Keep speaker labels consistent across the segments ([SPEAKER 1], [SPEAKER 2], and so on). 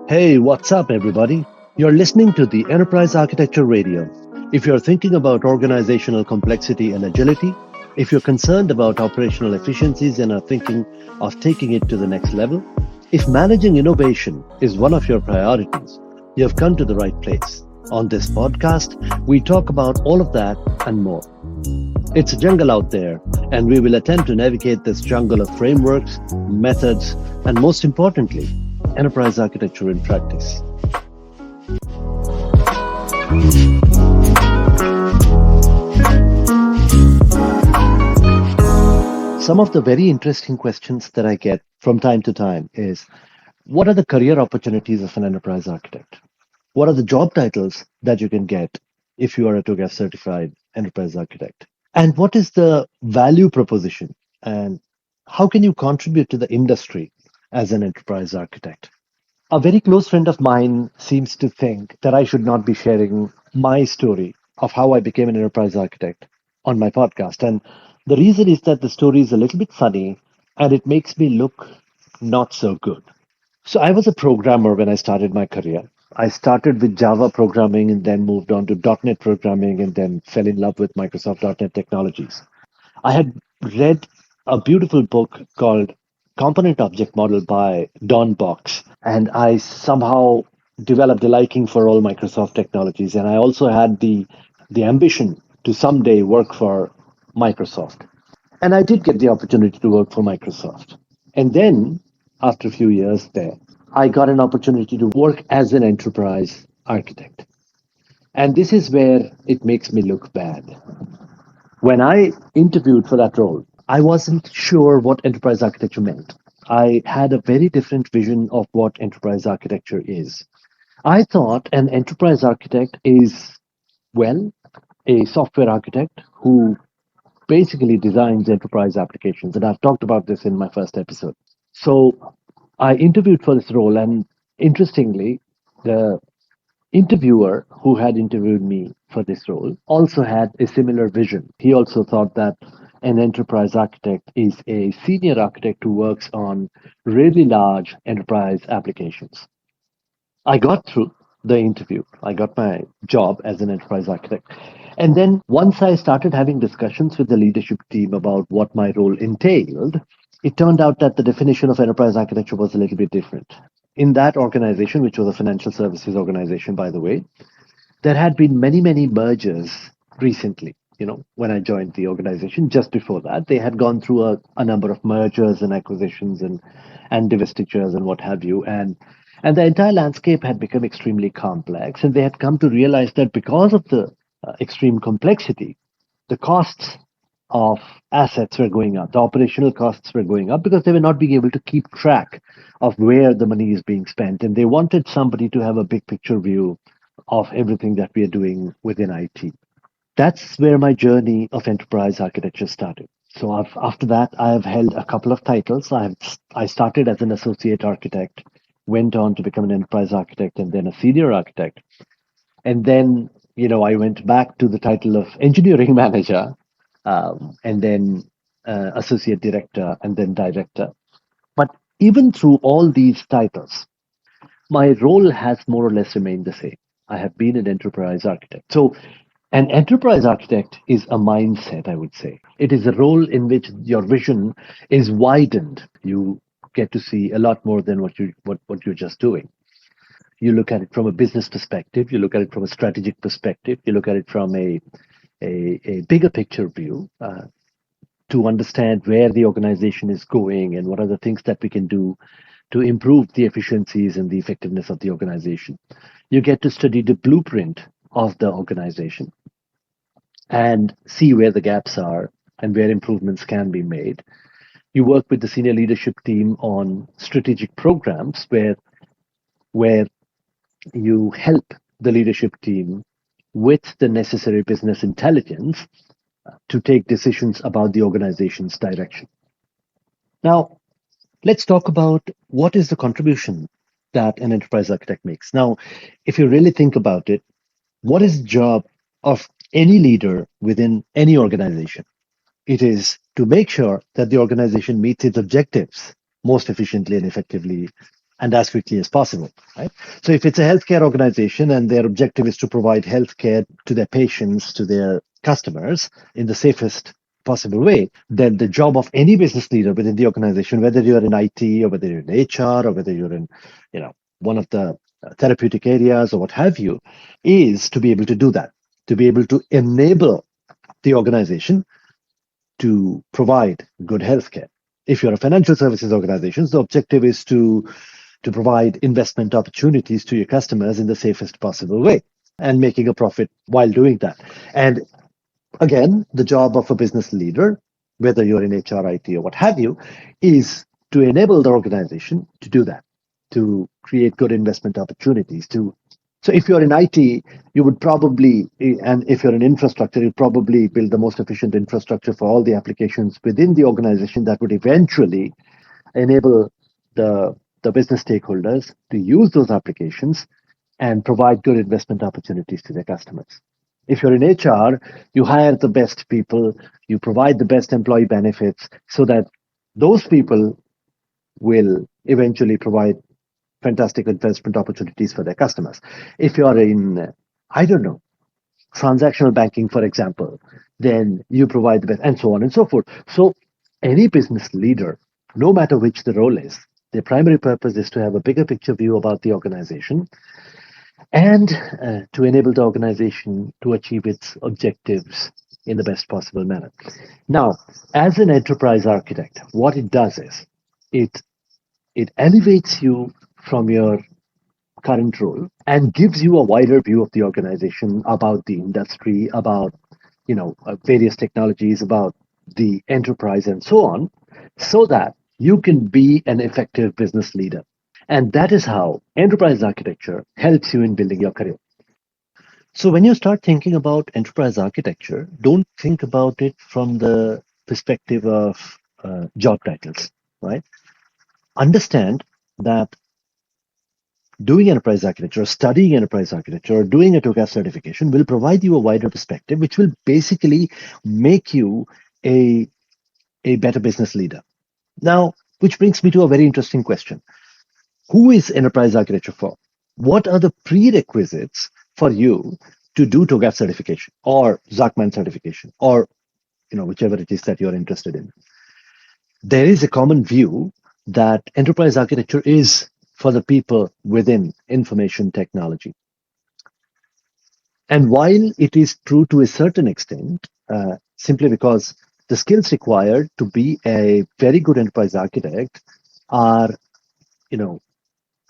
[SPEAKER 1] Hey, what's up, everybody? You're listening to the Enterprise Architecture Radio. If you're thinking about organizational complexity and agility, if you're concerned about operational efficiencies and are thinking of taking it to the next level, if managing innovation is one of your priorities, you have come to the right place. On this podcast, we talk about all of that and more. It's a jungle out there, and we will attempt to navigate this jungle of frameworks, methods, and most importantly, enterprise architecture in practice. Some of the very interesting questions that I get from time to time is what are the career opportunities of an enterprise architect? What are the job titles that you can get if you are a TOGAF certified enterprise architect? And what is the value proposition? And how can you contribute to the industry as an enterprise architect? A very close friend of mine seems to think that I should not be sharing my story of how I became an enterprise architect on my podcast. And the reason is that the story is a little bit funny and it makes me look not so good. So I was a programmer when I started my career. I started with Java programming and then moved on to .NET programming and then fell in love with Microsoft .NET technologies. I had read a beautiful book called Component Object Model by Don Box, and I somehow developed a liking for all Microsoft technologies. And I also had the ambition to someday work for Microsoft. And I did get the opportunity to work for Microsoft. And then, after a few years there, I got an opportunity to work as an enterprise architect. And this is where it makes me look bad. When I interviewed for that role, I wasn't sure what enterprise architecture meant. I had a very different vision of what enterprise architecture is. I thought an enterprise architect is, well, a software architect who basically designs enterprise applications. And I've talked about this in my first episode. So I interviewed for this role, and interestingly, the interviewer who had interviewed me for this role also had a similar vision. He also thought that an enterprise architect is a senior architect who works on really large enterprise applications. I got through the interview. I got my job as an enterprise architect. And then once I started having discussions with the leadership team about what my role entailed, it turned out that the definition of enterprise architecture was a little bit different. In that organization, which was a financial services organization, by the way, there had been many, many mergers recently. When I joined the organization, just before that, they had gone through a number of mergers and acquisitions and divestitures and what have you. And the entire landscape had become extremely complex. And they had come to realize that because of the extreme complexity, the costs of assets were going up. The operational costs were going up because they were not being able to keep track of where the money is being spent. And they wanted somebody to have a big picture view of everything that we are doing within IT. That's where my journey of enterprise architecture started. So after that, I have held a couple of titles. I started as an associate architect, went on to become an enterprise architect, and then a senior architect. And then, I went back to the title of engineering manager, and then associate director, and then director. But even through all these titles, my role has more or less remained the same. I have been an enterprise architect. So, an enterprise architect is a mindset, I would say. It is a role in which your vision is widened. You get to see a lot more than what you're just doing. You look at it from a business perspective, you look at it from a strategic perspective, you look at it from a bigger picture view, to understand where the organization is going and what are the things that we can do to improve the efficiencies and the effectiveness of the organization. You get to study the blueprint of the organization and see where the gaps are and where improvements can be made. You work with the senior leadership team on strategic programs where you help the leadership team with the necessary business intelligence to take decisions about the organization's direction. Now, let's talk about what is the contribution that an enterprise architect makes. Now, if you really think about it, what is the job of any leader within any organization? It is to make sure that the organization meets its objectives most efficiently and effectively and as quickly as possible, right? So if it's a healthcare organization and their objective is to provide healthcare to their patients, to their customers in the safest possible way, then the job of any business leader within the organization, whether you're in IT or whether you're in HR or whether you're in, one of the therapeutic areas or what have you, is to be able to do that, to be able to enable the organization to provide good healthcare. If you're a financial services organization, the objective is to provide investment opportunities to your customers in the safest possible way and making a profit while doing that. And again, the job of a business leader, whether you're in HR, IT, or what have you, is to enable the organization to do that, to create good investment opportunities. So if you're in IT, you would probably, and if you're in infrastructure, you'd probably build the most efficient infrastructure for all the applications within the organization that would eventually enable the business stakeholders to use those applications and provide good investment opportunities to their customers. If you're in HR, you hire the best people, you provide the best employee benefits so that those people will eventually provide fantastic investment opportunities for their customers. If you're in, I don't know, transactional banking, for example, then you provide the best, and so on and so forth. So any business leader, no matter which the role is, their primary purpose is to have a bigger picture view about the organization and to enable the organization to achieve its objectives in the best possible manner. Now, as an enterprise architect, what it does is it it elevates you from your current role and gives you a wider view of the organization, about the industry, about various technologies, about the enterprise, and so on, so that you can be an effective business leader. And that is how enterprise architecture helps you in building your career. So when you start thinking about enterprise architecture, don't think about it from the perspective of job titles, right? Understand that doing enterprise architecture, or studying enterprise architecture, or doing a TOGAF certification will provide you a wider perspective, which will basically make you a, a better business leader. Now, which brings me to a very interesting question. Who is enterprise architecture for? What are the prerequisites for you to do TOGAF certification or Zachman certification, or whichever it is that you're interested in? There is a common view that enterprise architecture is for the people within information technology. And while it is true to a certain extent, simply because the skills required to be a very good enterprise architect are,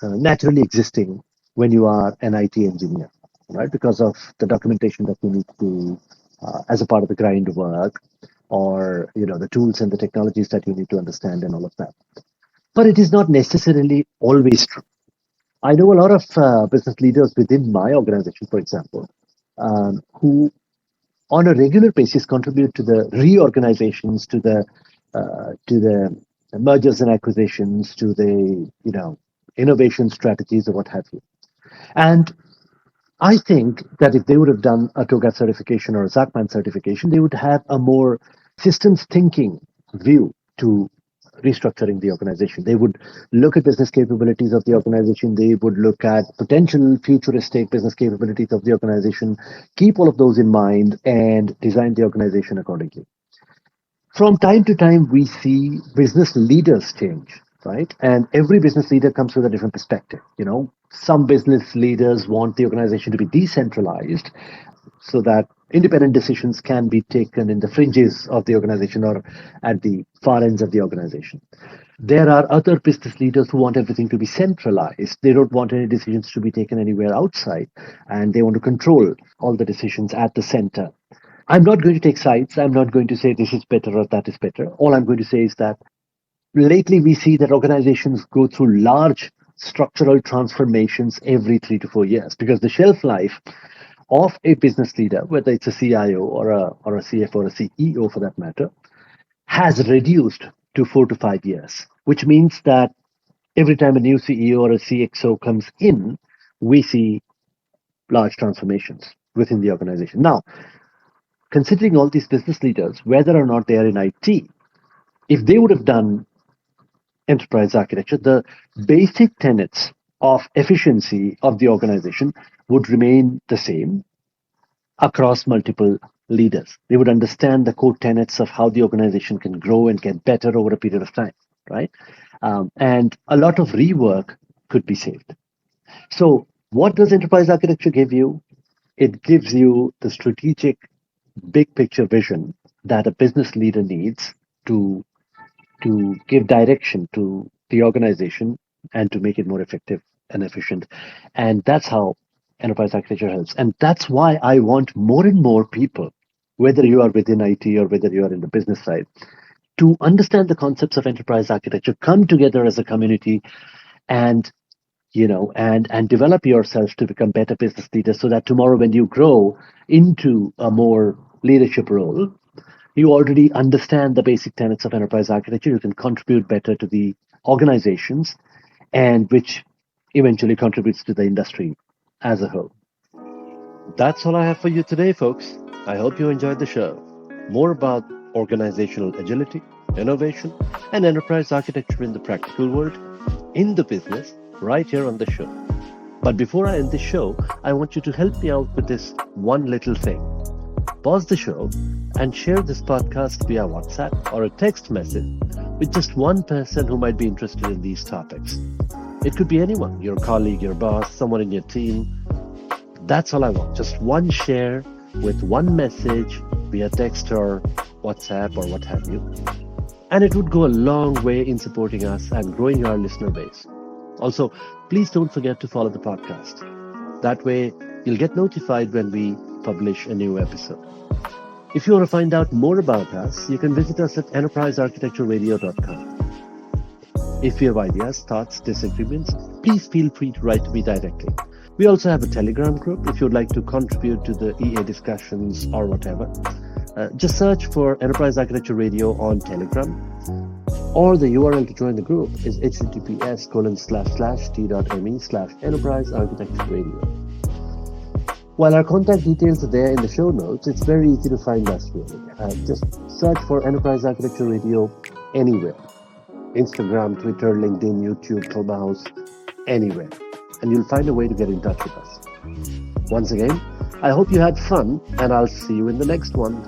[SPEAKER 1] naturally existing when you are an IT engineer, right? Because of the documentation that you need to do as a part of the grind work, or the tools and the technologies that you need to understand, and all of that. But it is not necessarily always true. I know a lot of business leaders within my organization, for example, who on a regular basis contribute to the reorganizations, to the mergers and acquisitions, to the innovation strategies or what have you. And I think that if they would have done a TOGAF certification or a Zachman certification, they would have a more systems thinking view to restructuring the organization. They would look at business capabilities of the organization. They would look at potential futuristic business capabilities of the organization, keep all of those in mind, and design the organization accordingly. From time to time, we see business leaders change, right? And every business leader comes with a different perspective. Some business leaders want the organization to be decentralized so that independent decisions can be taken in the fringes of the organization or at the far ends of the organization. There are other business leaders who want everything to be centralized. They don't want any decisions to be taken anywhere outside, and they want to control all the decisions at the center. I'm not going to take sides. I'm not going to say this is better or that is better. All I'm going to say is that lately we see that organizations go through large structural transformations every 3 to 4 years, because the shelf life of a business leader, whether it's a CIO or a CFO or a CEO for that matter, has reduced to 4 to 5 years, which means that every time a new CEO or a CXO comes in, we see large transformations within the organization. Now, considering all these business leaders, whether or not they are in IT, if they would have done enterprise architecture, the basic tenets of efficiency of the organization would remain the same across multiple leaders. They would understand the core tenets of how the organization can grow and get better over a period of time, right? And a lot of rework could be saved. So, what does enterprise architecture give you? It gives you the strategic, big picture vision that a business leader needs to give direction to the organization and to make it more effective and efficient. And that's how enterprise architecture helps. And that's why I want more and more people, whether you are within IT or whether you are in the business side, to understand the concepts of enterprise architecture, come together as a community and and develop yourself to become better business leaders so that tomorrow when you grow into a more leadership role, you already understand the basic tenets of enterprise architecture. You can contribute better to the organizations, and which eventually contributes to the industry as a whole. That's all I have for you today, folks. I hope you enjoyed the show. More about organizational agility, innovation, and enterprise architecture in the practical world, in the business, right here on the show. But before I end the show, I want you to help me out with this one little thing. Pause the show and share this podcast via WhatsApp or a text message with just one person who might be interested in these topics. It could be anyone, your colleague, your boss, someone in your team. That's all I want. Just one share with one message via text or WhatsApp or what have you. And it would go a long way in supporting us and growing our listener base. Also, please don't forget to follow the podcast. That way, you'll get notified when we publish a new episode. If you want to find out more about us, you can visit us at enterprisearchitectureradio.com. If you have ideas, thoughts, disagreements, please feel free to write to me directly. We also have a Telegram group if you'd like to contribute to the EA discussions or whatever. Just search for Enterprise Architecture Radio on Telegram, or the URL to join the group is https://t.me/Enterprise Architecture Radio. While our contact details are there in the show notes, it's very easy to find us really. Just search for Enterprise Architecture Radio anywhere. Instagram, Twitter, LinkedIn, YouTube, Clubhouse, anywhere. And you'll find a way to get in touch with us. Once again, I hope you had fun, and I'll see you in the next one.